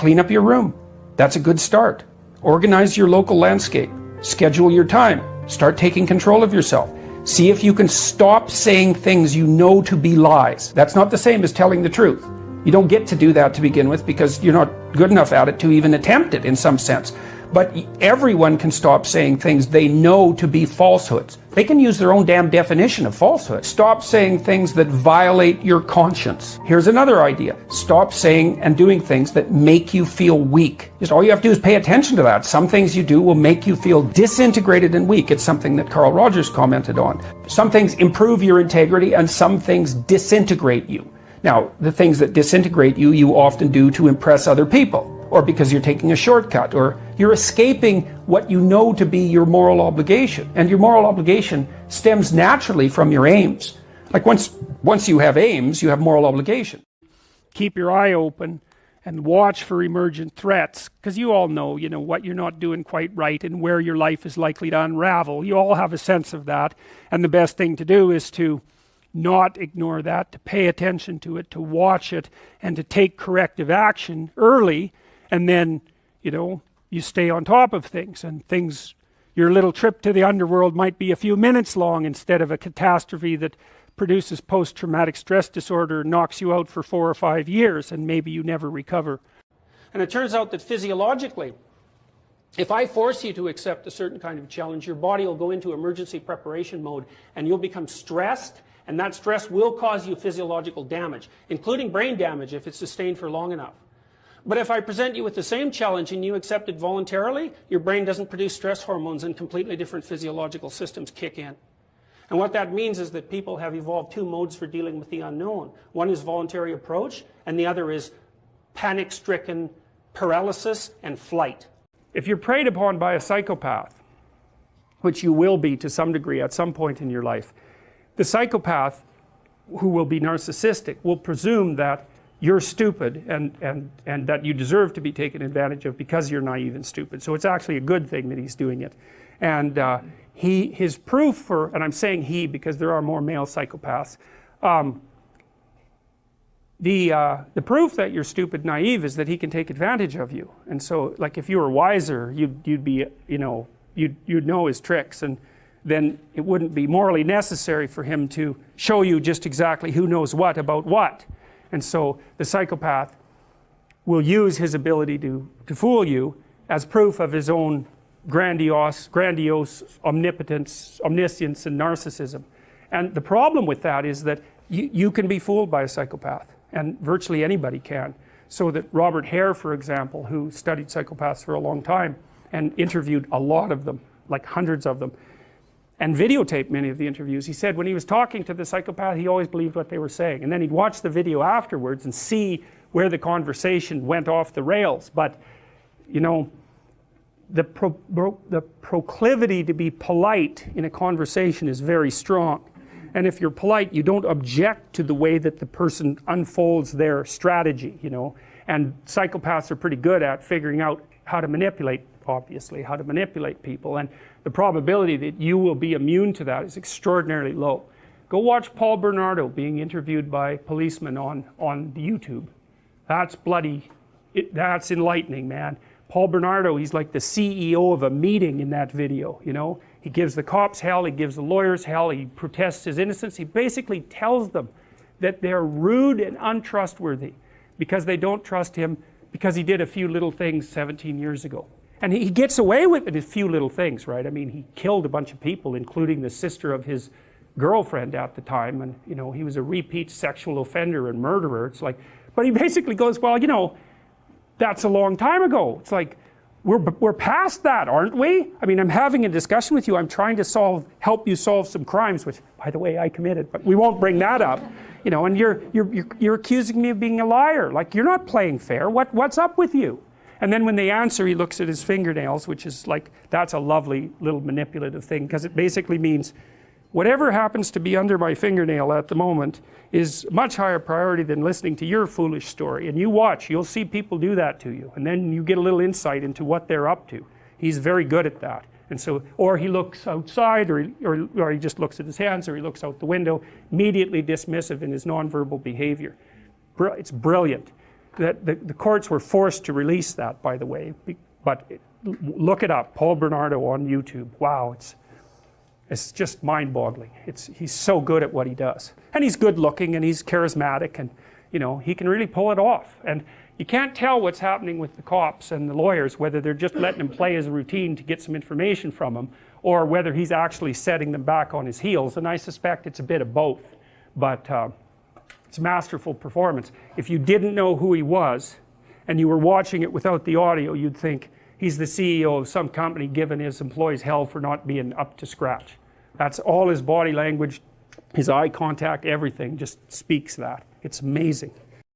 Clean up your room. That's a good start. Organize your local landscape. Schedule your time. Start taking control of yourself. See if you can stop saying things you know to be lies. That's not the same as telling the truth. You don't get to do that to begin with because you're not good enough at it to even attempt it in some sense. But everyone can stop saying things they know to be falsehoods. They can use their own damn definition of falsehood. Stop saying things that violate your conscience. Here's another idea. Stop saying and doing things that make you feel weak. Just all you have to do is pay attention to that. Some things you do will make you feel disintegrated and weak. It's something that Carl Rogers commented on. Some things improve your integrity and some things disintegrate you. Now, the things that disintegrate you, you often do to impress other people, or because you're taking a shortcut, or you're escaping what you know to be your moral obligation. And your moral obligation stems naturally from your aims. Like once you have aims, you have moral obligation. Keep your eye open and watch for emergent threats, because you all know, what you're not doing quite right and where your life is likely to unravel. You all have a sense of that, and the best thing to do is to not ignore that, to pay attention to it, to watch it, and to take corrective action early, and then, you stay on top of things, and your little trip to the underworld might be a few minutes long instead of a catastrophe that produces post-traumatic stress disorder and knocks you out for 4 or 5 years, and maybe you never recover. And it turns out that physiologically, if I force you to accept a certain kind of challenge, your body will go into emergency preparation mode, and you'll become stressed, and that stress will cause you physiological damage, including brain damage if it's sustained for long enough. But if I present you with the same challenge and you accept it voluntarily, your brain doesn't produce stress hormones and completely different physiological systems kick in. And what that means is that people have evolved 2 modes for dealing with the unknown. One is voluntary approach, and the other is panic-stricken paralysis and flight. If you're preyed upon by a psychopath, which you will be to some degree at some point in your life, the psychopath, who will be narcissistic, will presume that you're stupid and that you deserve to be taken advantage of because you're naive and stupid. So it's actually a good thing that he's doing it. And his proof for, and I'm saying he because there are more male psychopaths, the proof that you're stupid, naive, is that he can take advantage of you. And so, like, if you were wiser, you'd be, you'd know his tricks, and then it wouldn't be morally necessary for him to show you just exactly who knows what about what. And so the psychopath will use his ability to fool you as proof of his own grandiose omnipotence, omniscience, and narcissism. And the problem with that is that you can be fooled by a psychopath, and virtually anybody can. So that Robert Hare, for example, who studied psychopaths for a long time and interviewed a lot of them, like hundreds of them, and videotaped many of the interviews, he said when he was talking to the psychopath, he always believed what they were saying. And then he'd watch the video afterwards and see where the conversation went off the rails. But, the proclivity to be polite in a conversation is very strong. And if you're polite, you don't object to the way that the person unfolds their strategy, And psychopaths are pretty good at figuring out how to manipulate, obviously, how to manipulate people. And the probability that you will be immune to that is extraordinarily low. Go watch Paul Bernardo being interviewed by policemen on YouTube. That's that's enlightening, man. Paul Bernardo, he's like the CEO of a meeting in that video, He gives the cops hell, he gives the lawyers hell, he protests his innocence. He basically tells them that they're rude and untrustworthy because they don't trust him because he did a few little things 17 years ago. And he gets away with it, a few little things, right? I mean, he killed a bunch of people, including the sister of his girlfriend at the time. And, he was a repeat sexual offender and murderer. It's like, but he basically goes, well, that's a long time ago. It's like, we're past that, aren't we? I mean, I'm having a discussion with you. I'm trying to help you solve some crimes, which, by the way, I committed, but we won't bring that up. And you're accusing me of being a liar. Like, you're not playing fair. What's up with you? And then when they answer, he looks at his fingernails, which is like, that's a lovely little manipulative thing, because it basically means whatever happens to be under my fingernail at the moment is much higher priority than listening to your foolish story. And you watch, you'll see people do that to you. And then you get a little insight into what they're up to. He's very good at that. And so, or he looks outside, or he just looks at his hands, or he looks out the window, immediately dismissive in his nonverbal behavior. It's brilliant. the courts were forced to release that, by the way, but look it up, Paul Bernardo on YouTube. Wow, it's just mind-boggling. He's so good at what he does, and he's good-looking, and he's charismatic, and you know, he can really pull it off. And you can't tell what's happening with the cops and the lawyers, whether they're just letting him play his routine to get some information from him, or whether he's actually setting them back on his heels. And I suspect it's a bit of both, but it's a masterful performance. If you didn't know who he was and you were watching it without the audio, you'd think he's the CEO of some company giving his employees hell for not being up to scratch. That's all his body language, his eye contact, everything just speaks that. It's amazing.